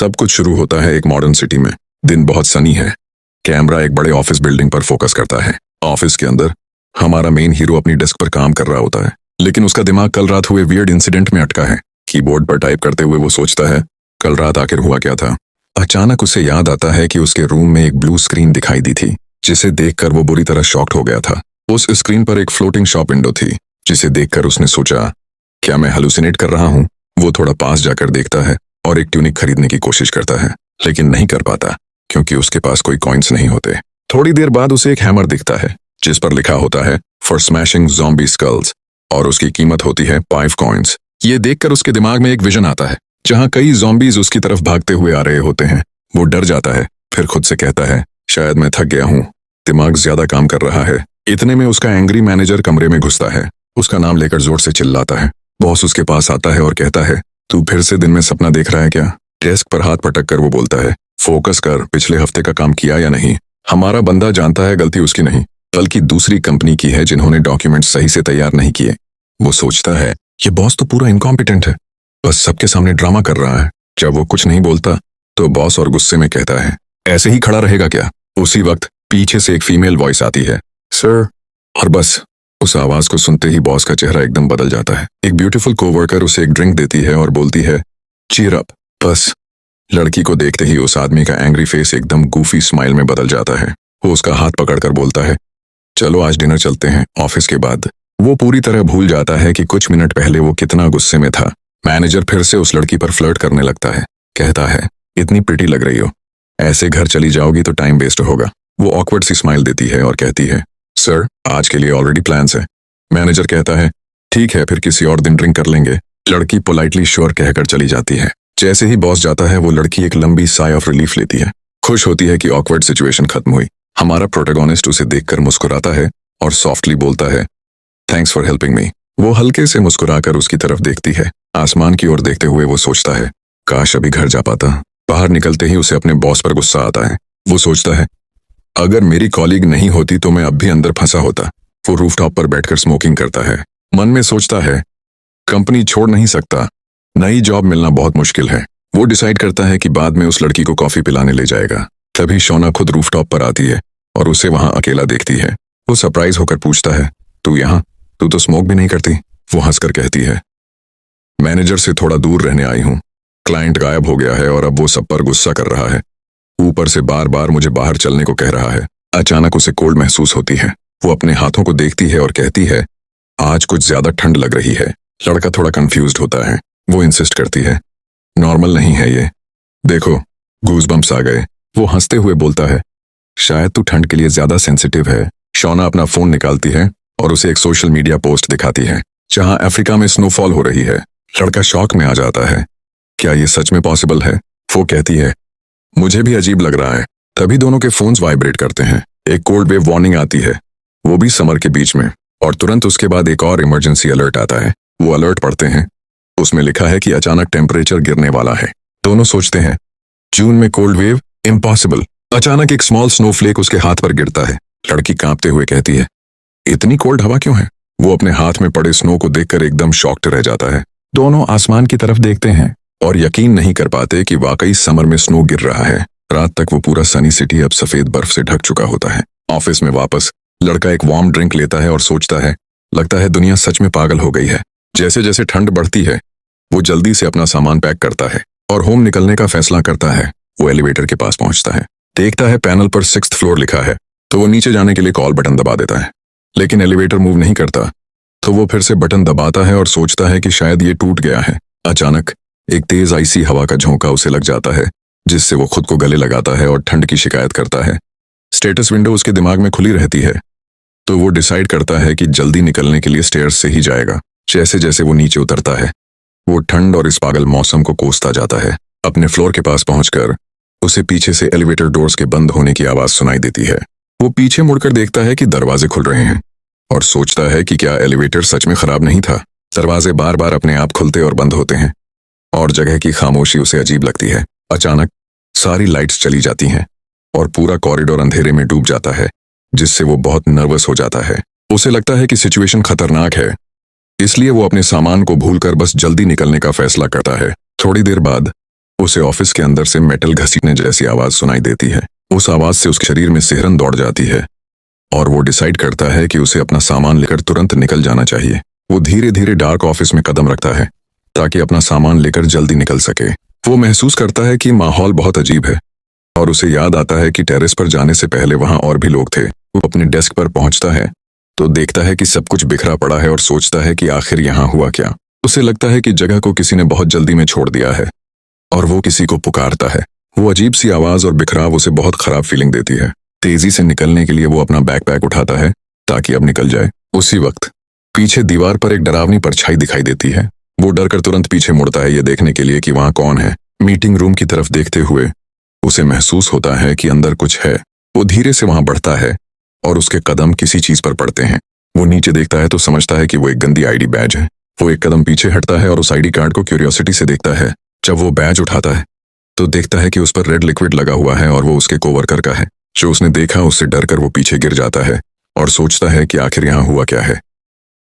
सब कुछ शुरू होता है एक मॉडर्न सिटी में। दिन बहुत सनी है। कैमरा एक बड़े ऑफिस बिल्डिंग पर फोकस करता है। ऑफिस के अंदर हमारा मेन हीरो अपनी डेस्क पर काम कर रहा होता है, लेकिन उसका दिमाग कल रात हुए वियर्ड इंसिडेंट में अटका है। कीबोर्ड पर टाइप करते हुए वो सोचता है, कल रात आखिर हुआ क्या था। अचानक उसे याद आता है कि उसके रूम में एक ब्लू स्क्रीन दिखाई दी थी, जिसे देखकर वो बुरी तरह शॉक्ड हो गया था। उस स्क्रीन पर एक फ्लोटिंग शॉप विंडो थी, जिसे देखकर उसने सोचा, क्या मैं हेलुसिनेट कर रहा हूँ। वो थोड़ा पास जाकर देखता है और एक ट्यूनिक खरीदने की कोशिश करता है, लेकिन नहीं कर पाता क्योंकि उसके पास कोई कॉइन्स नहीं होते। थोड़ी देर बाद उसे एक हैमर दिखता है जिस पर लिखा होता है फॉर स्मैशिंग ज़ॉम्बी स्कल्स, और उसकी कीमत होती है 5 कॉइन्स। ये देखकर उसके दिमाग में एक विजन आता है जहां कई ज़ॉम्बीज उसकी तरफ भागते हुए आ रहे होते हैं। वो डर जाता है, फिर खुद से कहता है, शायद मैं थक गया हूँ, दिमाग ज्यादा काम कर रहा है। इतने में उसका एंग्री मैनेजर कमरे में घुसता है। उसका नाम लेकर जोर से चिल्लाता है। बॉस उसके पास आता है और कहता है, तू फिर से दिन में सपना देख रहा है क्या। डेस्क पर हाथ पटक कर वो बोलता है, फोकस कर, पिछले हफ्ते का काम किया या नहीं। हमारा बंदा जानता है गलती उसकी नहीं, बल्कि दूसरी कंपनी की है जिन्होंने डॉक्यूमेंट सही से तैयार नहीं किए। वो सोचता है, ये बॉस तो पूरा इनकॉम्पिटेंट है, बस सबके सामने ड्रामा कर रहा है। जब वो कुछ नहीं बोलता तो बॉस और गुस्से में कहता है, ऐसे ही खड़ा रहेगा क्या। उसी वक्त पीछे से एक फीमेल वॉइस आती है, सर। और बस उस आवाज को सुनते ही बॉस का चेहरा एकदम बदल जाता है। एक ब्यूटीफुल कोवर्कर उसे एक ड्रिंक देती है और बोलती है, चीयर अप। बस लड़की को देखते ही उस आदमी का एंग्री फेस एकदम गूफी स्माइल में बदल जाता है। वो उसका हाथ पकड़कर बोलता है, चलो आज डिनर चलते हैं। ऑफिस के बाद वो पूरी तरह भूल जाता है कि कुछ मिनट पहले वो कितना गुस्से में था। मैनेजर फिर से उस लड़की पर फ्लर्ट करने लगता है। कहता है, इतनी प्रिटी लग रही हो, ऐसे घर चली जाओगी तो टाइम वेस्ट होगा। वो ऑकवर्ड सी स्माइल देती है और कहती है, सर आज के लिए ऑलरेडी प्लान्स है। मैनेजर कहता है, ठीक है, फिर किसी और दिन ड्रिंक कर लेंगे। लड़की पोलाइटली श्योर कहकर चली जाती है। जैसे ही बॉस जाता है वो लड़की एक लंबी साई ऑफ रिलीफ लेती है। खुश होती है कि ऑकवर्ड सिचुएशन खत्म हुई। हमारा प्रोटैगनिस्ट उसे देखकर मुस्कुराता है और सॉफ्टली बोलता है, थैंक्स फॉर हेल्पिंग मी। वो हल्के से मुस्कुराकर उसकी तरफ देखती है। आसमान की ओर देखते हुए वो सोचता है, काश अभी घर जा पाता। बाहर निकलते ही उसे अपने बॉस पर गुस्सा आता है। वो सोचता है, अगर मेरी कॉलीग नहीं होती तो मैं अब भी अंदर फंसा होता। वो रूफटॉप पर बैठकर स्मोकिंग करता है। मन में सोचता है, कंपनी छोड़ नहीं सकता, नई जॉब मिलना बहुत मुश्किल है। वो डिसाइड करता है कि बाद में उस लड़की को कॉफी पिलाने ले जाएगा। तभी शोना खुद रूफटॉप पर आती है और उसे वहां अकेला देखती है। वो सरप्राइज होकर पूछता है, तू यहाँ, तू तो स्मोक भी नहीं करती। वो हंसकर कहती है, मैनेजर से थोड़ा दूर रहने आई हूँ। क्लाइंट गायब हो गया है और अब वो सब पर गुस्सा कर रहा है। ऊपर से बार बार मुझे बाहर चलने को कह रहा है। अचानक उसे कोल्ड महसूस होती है। वो अपने हाथों को देखती है और कहती है, आज कुछ ज्यादा ठंड लग रही है। लड़का थोड़ा कंफ्यूज्ड होता है। वो इंसिस्ट करती है, नॉर्मल नहीं है ये, देखो गूज़बम्प्स आ गए। वो हंसते हुए बोलता है, शायद तू ठंड के लिए ज्यादा सेंसिटिव है। शोना अपना फोन निकालती है और उसे एक सोशल मीडिया पोस्ट दिखाती है जहां अफ्रीका में स्नोफॉल हो रही है। लड़का शॉक में आ जाता है, क्या ये सच में पॉसिबल है। वो कहती है, मुझे भी अजीब लग रहा है। तभी दोनों के फोन्स वाइब्रेट करते हैं। एक कोल्ड वेव वार्निंग आती है, वो भी समर के बीच में, और तुरंत उसके बाद एक और इमरजेंसी अलर्ट आता है। वो अलर्ट पढ़ते हैं। उसमें लिखा है कि अचानक टेम्परेचर गिरने वाला है। दोनों सोचते हैं, जून में कोल्ड वेव, इम्पॉसिबल। अचानक एक स्मॉल स्नोफ्लेक उसके हाथ पर गिरता है। लड़की कांपते हुए कहती है, इतनी कोल्ड हवा क्यों है। वो अपने हाथ में पड़े स्नो को देखकर एकदम शॉक्ड रह जाता है। दोनों आसमान की तरफ देखते हैं और यकीन नहीं कर पाते कि वाकई समर में स्नो गिर रहा है। रात तक वो पूरा सनी सिटी अब सफेद बर्फ से ढक चुका होता है। ऑफिस में वापस लड़का एक वार्म ड्रिंक लेता है और सोचता है, लगता है दुनिया सच में पागल हो गई है। जैसे जैसे ठंड बढ़ती है वो जल्दी से अपना सामान पैक करता है और होम निकलने का फैसला करता है। वो एलिवेटर के पास पहुंचता है, देखता है पैनल पर 6th फ्लोर लिखा है, तो वो नीचे जाने के लिए कॉल बटन दबा देता है। लेकिन एलिवेटर मूव नहीं करता, तो वो फिर से बटन दबाता है और सोचता है कि शायद ये टूट गया है। अचानक एक तेज आइसी हवा का झोंका उसे लग जाता है, जिससे वो खुद को गले लगाता है और ठंड की शिकायत करता है। स्टेटस विंडो उसके दिमाग में खुली रहती है, तो वो डिसाइड करता है कि जल्दी निकलने के लिए स्टेयर्स से ही जाएगा। जैसे जैसे वो नीचे उतरता है वो ठंड और इस पागल मौसम को कोसता जाता है। अपने फ्लोर के पास पहुंचकर उसे पीछे से एलिवेटर डोर्स के बंद होने की आवाज सुनाई देती है। वो पीछे मुड़कर देखता है कि दरवाजे खुल रहे हैं और सोचता है कि क्या एलिवेटर सच में खराब नहीं था। दरवाजे बार बार अपने आप खुलते और बंद होते हैं और जगह की खामोशी उसे अजीब लगती है। अचानक सारी लाइट्स चली जाती हैं और पूरा कॉरिडोर अंधेरे में डूब जाता है, जिससे वो बहुत नर्वस हो जाता है। उसे लगता है कि सिचुएशन खतरनाक है, इसलिए वो अपने सामान को भूलकर बस जल्दी निकलने का फैसला करता है। थोड़ी देर बाद उसे ऑफिस के अंदर से मेटल घसीटने जैसी आवाज सुनाई देती है। उस आवाज से उसके शरीर में सिहरन दौड़ जाती है और वो डिसाइड करता है कि उसे अपना सामान लेकर तुरंत निकल जाना चाहिए। वो धीरे धीरे डार्क ऑफिस में कदम रखता है ताकि अपना सामान लेकर जल्दी निकल सके। वो महसूस करता है कि माहौल बहुत अजीब है और उसे याद आता है कि टेरेस पर जाने से पहले वहां और भी लोग थे। वो अपने डेस्क पर पहुंचता है तो देखता है कि सब कुछ बिखरा पड़ा है और सोचता है कि आखिर यहाँ हुआ क्या। उसे लगता है कि जगह को किसी ने बहुत जल्दी में छोड़ दिया है और वो किसी को पुकारता है। वो अजीब सी आवाज और बिखराव उसे बहुत खराब फीलिंग देती है। तेजी से निकलने के लिए वो अपना बैकपैक उठाता है ताकि अब निकल जाए। उसी वक्त पीछे दीवार पर एक डरावनी परछाई दिखाई देती है। वो डर कर तुरंत पीछे मुड़ता है ये देखने के लिए कि वहां कौन है। मीटिंग रूम की तरफ देखते हुए उसे महसूस होता है कि अंदर कुछ है। वो धीरे से वहां बढ़ता है और उसके कदम किसी चीज पर पड़ते हैं। वो नीचे देखता है तो समझता है कि वो एक गंदी आईडी बैज है। वो एक कदम पीछे हटता है और उस आईडी कार्ड को क्यूरियोसिटी से देखता है। जब वो बैज उठाता है तो देखता है कि उस पर रेड लिक्विड लगा हुआ है और वो उसके कोवर्कर का है। जो उसने देखा उससे डर कर वो पीछे गिर जाता है और सोचता है कि आखिर यहाँ हुआ क्या है।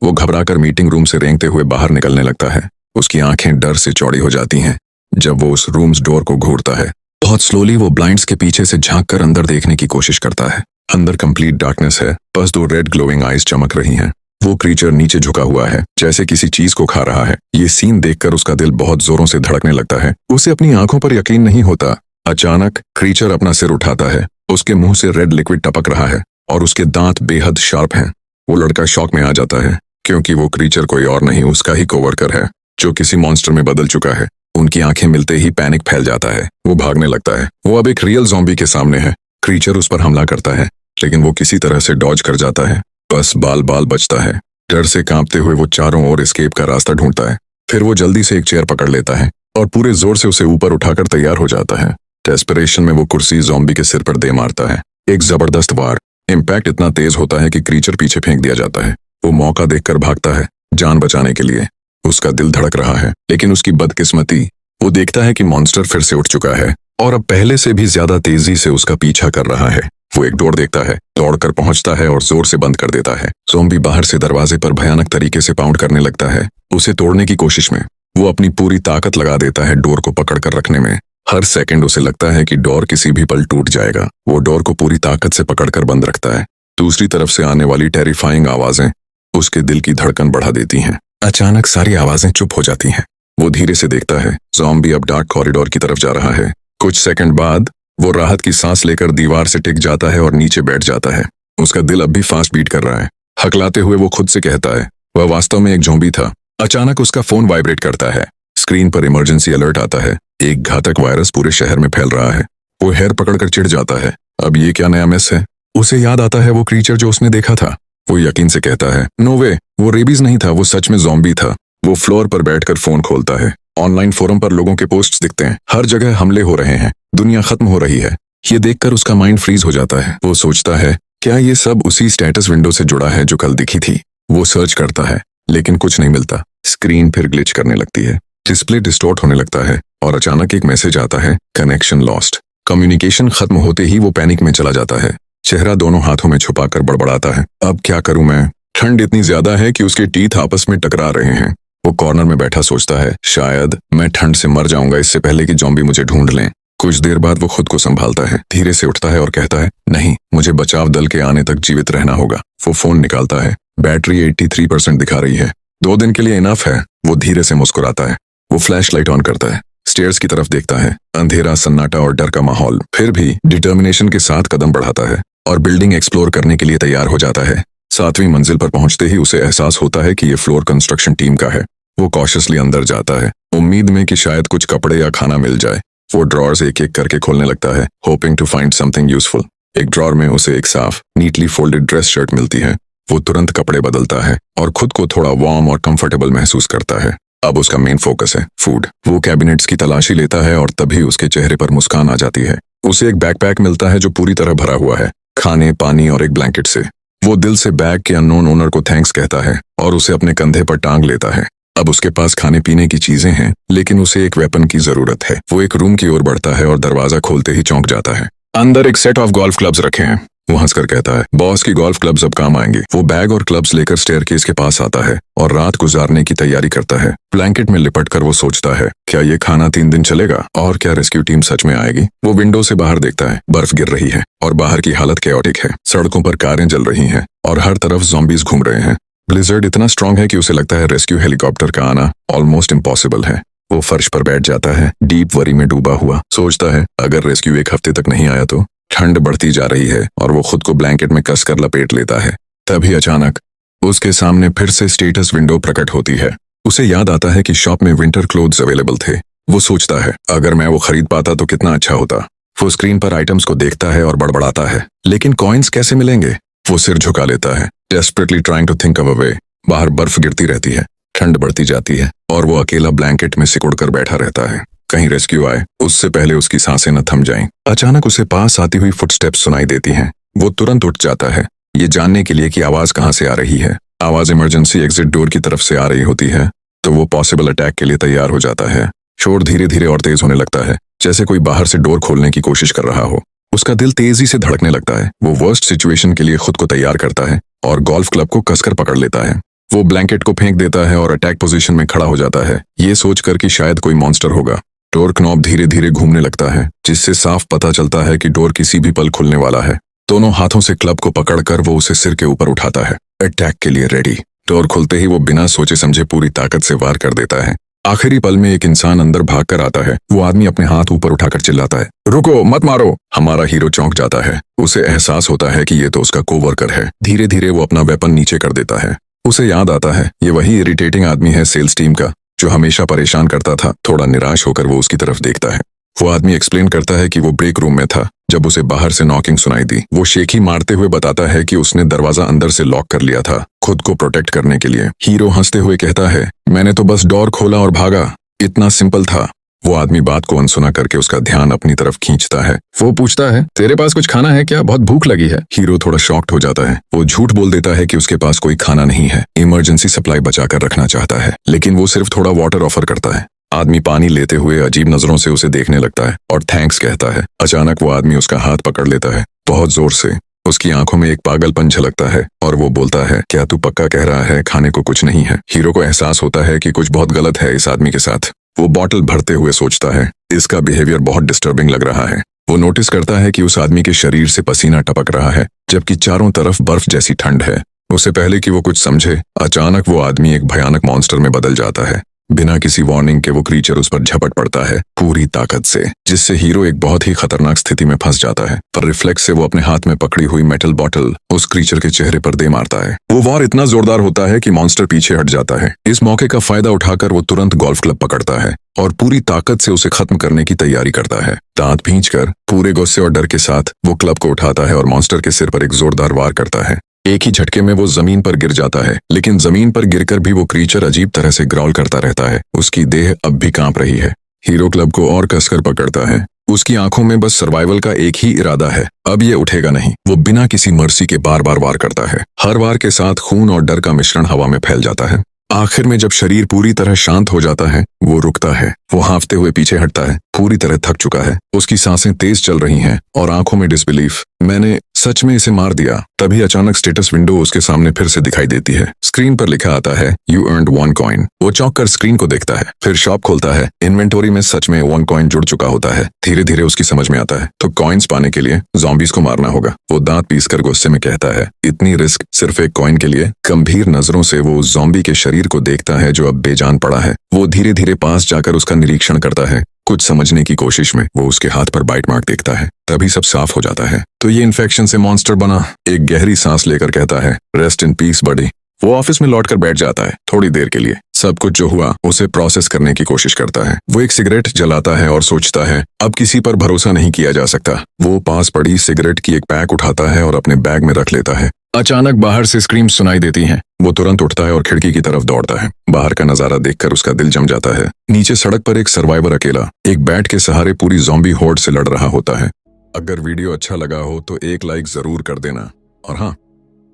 वो घबराकर मीटिंग रूम से रेंगते हुए बाहर निकलने लगता है। उसकी आंखें डर से चौड़ी हो जाती हैं जब वो उस रूम्स डोर को घूरता है। बहुत स्लोली वो ब्लाइंड्स के पीछे से झांक कर अंदर देखने की कोशिश करता है। अंदर कंप्लीट डार्कनेस है, बस 2 रेड ग्लोइंग आईज चमक रही हैं। वो क्रीचर नीचे झुका हुआ है जैसे किसी चीज को खा रहा है। ये सीन देखकर उसका दिल बहुत जोरों से धड़कने लगता है। उसे अपनी आंखों पर यकीन नहीं होता। अचानक क्रीचर अपना सिर उठाता है। उसके मुंह से रेड लिक्विड टपक रहा है और उसके दांत बेहद शार्प हैं। वो लड़का शॉक में आ जाता है क्योंकि वो क्रीचर कोई और नहीं उसका ही कोवर्कर है जो किसी मॉन्स्टर में बदल चुका है। उनकी आंखें मिलते ही पैनिक फैल जाता है। वो भागने लगता है। वो अब एक रियल ज़ॉम्बी के सामने है। क्रीचर उस पर हमला करता है लेकिन वो किसी तरह से डॉज कर जाता है। बस बाल बाल बचता है। डर से कांपते हुए वो चारों ओर एस्केप का रास्ता ढूंढता है। फिर वो जल्दी से एक चेयर पकड़ लेता है और पूरे जोर से उसे ऊपर उठाकर तैयार हो जाता है। डेस्परेशन में वो कुर्सी ज़ॉम्बी के सिर पर दे मारता है। एक जबरदस्त वार। इम्पैक्ट इतना तेज होता है कि क्रीचर पीछे फेंक दिया जाता है। वो मौका देखकर भागता है जान बचाने के लिए। उसका दिल धड़क रहा है लेकिन उसकी बदकिस्मती, वो देखता है कि मॉन्स्टर फिर से उठ चुका है और अब पहले से भी ज्यादा तेजी से उसका पीछा कर रहा है। वो एक डोर देखता है, दौड़कर पहुंचता है और जोर से बंद कर देता है। ज़ॉम्बी बाहर से दरवाजे पर भयानक तरीके से पाउंड करने लगता है। उसे तोड़ने की कोशिश में वो अपनी पूरी ताकत लगा देता है डोर को पकड़कर रखने में। हर सेकंड उसे लगता है कि डोर किसी भी पल टूट जाएगा। वो डोर को पूरी ताकत से पकड़कर बंद रखता है। दूसरी तरफ से आने वाली टेरिफाइंग आवाजें उसके दिल की धड़कन बढ़ा देती हैं। अचानक सारी आवाजें चुप हो जाती हैं। वो धीरे से देखता है ज़ॉम्बी अब डार्क कॉरिडोर की तरफ जा रहा है। कुछ सेकंड बाद वो राहत की सांस लेकर दीवार से टिक जाता है और नीचे बैठ जाता है। उसका दिल अब भी फास्ट बीट कर रहा है। हकलाते हुए वो खुद से कहता है वह वास्तव में एक ज़ॉम्बी था। अचानक उसका फोन वाइब्रेट करता है। स्क्रीन पर इमरजेंसी अलर्ट आता है। एक घातक वायरस पूरे शहर में फैल रहा है। वो हेयर पकड़कर चिढ़ जाता है। अब ये क्या नया मेस है। उसे याद आता है वो क्रीचर जो उसने देखा था। वो यकीन से कहता है नो वे, वो रेबीज नहीं था, वो सच में ज़ॉम्बी था। वो फ्लोर पर बैठकर फोन खोलता है। ऑनलाइन फोरम पर लोगों के पोस्ट्स दिखते हैं। हर जगह हमले हो रहे हैं, दुनिया खत्म हो रही है। ये देखकर उसका माइंड फ्रीज हो जाता है। वो सोचता है क्या ये सब उसी स्टेटस विंडो से जुड़ा है जो कल दिखी थी। वो सर्च करता है लेकिन कुछ नहीं मिलता। स्क्रीन फिर ग्लिच करने लगती है। डिस्प्ले डिस्टॉर्ट होने लगता है और अचानक एक मैसेज आता है कनेक्शन लॉस्ट। कम्युनिकेशन खत्म होते ही वो पैनिक में चला जाता है। चेहरा दोनों हाथों में छुपाकर बड़बड़ाता है अब क्या करूं मैं। ठंड इतनी ज्यादा है कि उसके टीथ आपस में टकरा रहे हैं। वो कॉर्नर में बैठा सोचता है शायद मैं ठंड से मर जाऊंगा इससे पहले कि ज़ॉम्बी मुझे ढूंढ लें। कुछ देर बाद वो खुद को संभालता है, धीरे से उठता है और कहता है नहीं, मुझे बचाव दल के आने तक जीवित रहना होगा। वो फोन निकालता है। बैटरी 83% दिखा रही है। 2 दिन के लिए इनफ है। वो धीरे से मुस्कुराता है। वो फ्लैश लाइट ऑन करता है। स्टेयर्स की तरफ देखता है। अंधेरा, सन्नाटा और डर का माहौल। फिर भी डिटर्मिनेशन के साथ कदम बढ़ाता है और बिल्डिंग एक्सप्लोर करने के लिए तैयार हो जाता है। 7वीं मंजिल पर पहुंचते ही उसे एहसास होता है कि ये फ्लोर कंस्ट्रक्शन टीम का है। वो कॉशियसली अंदर जाता है, उम्मीद में कि शायद कुछ कपड़े या खाना मिल जाए। वो ड्रॉर्स एक एक करके खोलने लगता है, hoping to find something useful. एक ड्रॉर में उसे एक साफ, नीटली फोल्डेड ड्रेस शर्ट मिलती है। वो तुरंत कपड़े बदलता है और खुद को थोड़ा वार्म और कंफर्टेबल महसूस करता है। अब उसका मेन फोकस है फूड। वो कैबिनेट्स की तलाशी लेता है और तभी उसके चेहरे पर मुस्कान आ जाती है। उसे एक बैकपैक मिलता है जो पूरी तरह भरा हुआ है, खाने, पानी और एक ब्लैंकेट से। वो दिल से बैग के अननोन ओनर को थैंक्स कहता है और उसे अपने कंधे पर टांग लेता है। अब उसके पास खाने पीने की चीजें हैं लेकिन उसे एक वेपन की जरूरत है। वो एक रूम की ओर बढ़ता है और दरवाजा खोलते ही चौंक जाता है। अंदर एक सेट ऑफ गोल्फ क्लब्स रखे हैं। वो हंसकर कहता है, बॉस की गोल्फ क्लब्स अब काम आएंगे। वो बैग और क्लब्स लेकर स्टेयरकेस के पास आता है और रात गुजारने की तैयारी करता है। ब्लैंकेट में लिपट कर वो सोचता है, क्या ये खाना 3 दिन चलेगा और क्या रेस्क्यू टीम सच में आएगी। वो विंडो से बाहर देखता है, बर्फ गिर रही है और बाहर की हालत कैओटिक है। सड़कों पर कारें जल रही हैं और हर तरफ ज़ॉम्बीज घूम रहे हैं। ब्लिजर्ड इतना स्ट्रांग है कि उसे लगता है रेस्क्यू हेलीकॉप्टर का आना ऑलमोस्ट इम्पॉसिबल है। वो फर्श पर बैठ जाता है, डीप वरी में डूबा हुआ। सोचता है, अगर रेस्क्यू 1 हफ्ते तक नहीं आया तो। ठंड बढ़ती जा रही है और वो खुद को ब्लैंकेट में कसकर लपेट लेता है। तभी अचानक उसके सामने फिर से स्टेटस विंडो प्रकट होती है। उसे याद आता है कि शॉप में विंटर क्लोथ्स अवेलेबल थे। वो सोचता है, अगर मैं वो खरीद पाता तो कितना अच्छा होता। वो स्क्रीन पर आइटम्स को देखता है और बड़बड़ाता है, लेकिन कॉइन्स कैसे मिलेंगे। वो सिर झुका लेता है, desperately trying to think of a way. बाहर बर्फ गिरती रहती है, ठंड बढ़ती जाती है और वो अकेला ब्लैंकेट में सिकुड़कर बैठा रहता है। कहीं रेस्क्यू आए, उससे पहले उसकी सांसें न थम जाएं। अचानक उसे पास आती हुई फुटस्टेप्स सुनाई देती हैं। वो तुरंत उठ जाता है, ये जानने के लिए कि आवाज कहाँ से आ रही है। आवाज इमरजेंसी एग्जिट डोर की तरफ से आ रही होती है, तो वो पॉसिबल अटैक के लिए तैयार हो जाता है। शोर धीरे धीरे और तेज होने लगता है, जैसे कोई बाहर से डोर खोलने की कोशिश कर रहा हो। उसका दिल तेजी से धड़कने लगता है। वो वर्स्ट सिचुएशन के लिए खुद को तैयार करता है और गोल्फ क्लब को कसकर पकड़ लेता है। वो ब्लैंकेट को फेंक देता है और अटैक पोजीशन में खड़ा हो जाता है, ये सोचकर कि शायद कोई मॉन्स्टर होगा। डोर नॉब धीरे धीरे घूमने लगता है, जिससे साफ पता चलता है कि डोर किसी भी पल खुलने वाला है। दोनों हाथों से क्लब को पकड़कर वो उसे सिर के ऊपर उठाता है, अटैक के लिए रेडी। डोर खुलते ही वो बिना सोचे समझे पूरी ताकत से वार कर देता है। आखिरी पल में एक इंसान अंदर भाग कर आता है। वो आदमी अपने हाथ ऊपर उठाकर चिल्लाता है, रुको, मत मारो। हमारा हीरो चौंक जाता है। उसे एहसास होता है कि ये तो उसका कोवर्कर है। धीरे धीरे वो अपना वेपन नीचे कर देता है। उसे याद आता है, ये वही इरिटेटिंग आदमी है सेल्स टीम का, जो हमेशा परेशान करता था। थोड़ा निराश होकर वो उसकी तरफ देखता है। वो आदमी एक्सप्लेन करता है कि वो ब्रेक रूम में था जब उसे बाहर से नॉकिंग सुनाई दी। वो शेखी मारते हुए बताता है कि उसने दरवाजा अंदर से लॉक कर लिया था, खुद को प्रोटेक्ट करने के लिए। हीरो हंसते हुए कहता है, मैंने तो बस डोर खोला और भागा, इतना सिंपल था। वो आदमी बात को अनसुना करके उसका ध्यान अपनी तरफ खींचता है। वो पूछता है, तेरे पास कुछ खाना है क्या? बहुत भूख लगी है। हीरो थोड़ा शॉक्ड हो जाता है। वो झूठ बोल देता है कि उसके पास कोई खाना नहीं है, इमरजेंसी सप्लाई बचाकर रखना चाहता है, लेकिन वो सिर्फ थोड़ा वाटर ऑफर करता है। आदमी पानी लेते हुए अजीब नजरों से उसे देखने लगता है और थैंक्स कहता है। अचानक वो आदमी उसका हाथ पकड़ लेता है, बहुत जोर से। उसकी आंखों में एक पागलपन झलकता है और वो बोलता है, क्या तू पक्का कह रहा है खाने को कुछ नहीं है? हीरो को एहसास होता है कि कुछ बहुत गलत है इस आदमी के साथ। वो बॉटल भरते हुए सोचता है, इसका बिहेवियर बहुत डिस्टर्बिंग लग रहा है। वो नोटिस करता है कि उस आदमी के शरीर से पसीना टपक रहा है, जबकि चारों तरफ बर्फ जैसी ठंड है। उससे पहले कि वो कुछ समझे, अचानक वो आदमी एक भयानक मॉन्स्टर में बदल जाता है। बिना किसी वार्निंग के वो क्रीचर उस पर झपट पड़ता है पूरी ताकत से, जिससे हीरो एक बहुत ही खतरनाक स्थिति में फंस जाता है। पर रिफ्लेक्स से वो अपने हाथ में पकड़ी हुई मेटल बॉटल उस क्रीचर के चेहरे पर दे मारता है। वो वार इतना जोरदार होता है कि मॉन्स्टर पीछे हट जाता है। इस मौके का फायदा उठाकर वो तुरंत गोल्फ क्लब पकड़ता है और पूरी ताकत से उसे खत्म करने की तैयारी करता है। दांत भींचकर पूरे गुस्से और डर के साथ वो क्लब को उठाता है और मॉन्स्टर के सिर पर एक जोरदार वार करता है। एक ही झटके में वो जमीन पर गिर जाता है, लेकिन जमीन पर गिरकर भी वो क्रीचर अजीब तरह से ग्राउल करता रहता है। उसकी देह अब भी कांप रही है। हीरो क्लब को और कसकर पकड़ता है। उसकी आंखों में बस सर्वाइवल का एक ही इरादा है, अब ये उठेगा नहीं। वो बिना किसी मर्सी के बार बार वार करता है। हर वार के साथ खून और डर का मिश्रण हवा में फैल जाता है। आखिर में जब शरीर पूरी तरह शांत हो जाता है, वो रुकता है। वो हांफते हुए पीछे हटता है, पूरी तरह थक चुका है। उसकी सांसें तेज चल रही हैं और आंखों में डिसबिलीफ, मैंने सच में इसे मार दिया। तभी अचानक स्टेटस विंडो उसके सामने फिर से दिखाई देती है। स्क्रीन पर लिखा आता है, यू अर्नड 1 कॉइन। वो चौंक कर स्क्रीन को देखता है, फिर शॉप खोलता है। इन्वेंटोरी में सच में 1 कॉइन जुड़ चुका होता है। धीरे धीरे उसकी समझ में आता है, तो कॉइन्स पाने के लिए ज़ॉम्बीज को मारना होगा। वो दांत पीसकर गुस्से में कहता है, इतनी रिस्क सिर्फ 1 कॉइन के लिए? गंभीर नजरों से वो उस ज़ॉम्बी के शरीर को देखता है जो अब बेजान पड़ा है। वो धीरे धीरे पास जाकर उसका निरीक्षण करता है। कुछ समझने की कोशिश में वो उसके हाथ पर बाइट मार्क देखता है। तभी सब साफ हो जाता है। तो ये इन्फेक्शन से मॉन्स्टर बना। एक गहरी सांस लेकर कहता है, रेस्ट इन पीस बडी। वो ऑफिस में लौटकर बैठ जाता है थोड़ी देर के लिए। सब कुछ जो हुआ उसे प्रोसेस करने की कोशिश करता है। वो एक सिगरेट जलाता है और सोचता है, अब किसी पर भरोसा नहीं किया जा सकता। वो पास पड़ी सिगरेट की एक पैक उठाता है और अपने बैग में रख लेता है। अचानक बाहर से स्क्रीम्स सुनाई देती हैं। वो तुरंत उठता है और खिड़की की तरफ दौड़ता है। बाहर का नजारा देखकर उसका दिल जम जाता है। नीचे सड़क पर एक सर्वाइवर अकेला एक बैट के सहारे पूरी ज़ॉम्बी होड़ से लड़ रहा होता है। अगर वीडियो अच्छा लगा हो तो एक लाइक जरूर कर देना, और हाँ,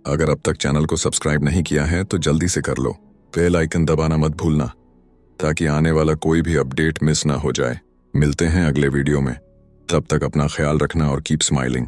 अगर अब तक चैनल को सब्सक्राइब नहीं किया है तो जल्दी से कर लो। बेल आइकन दबाना मत भूलना, ताकि आने वाला कोई भी अपडेट मिस ना हो जाए। मिलते हैं अगले वीडियो में, तब तक अपना ख्याल रखना और कीप स्माइलिंग।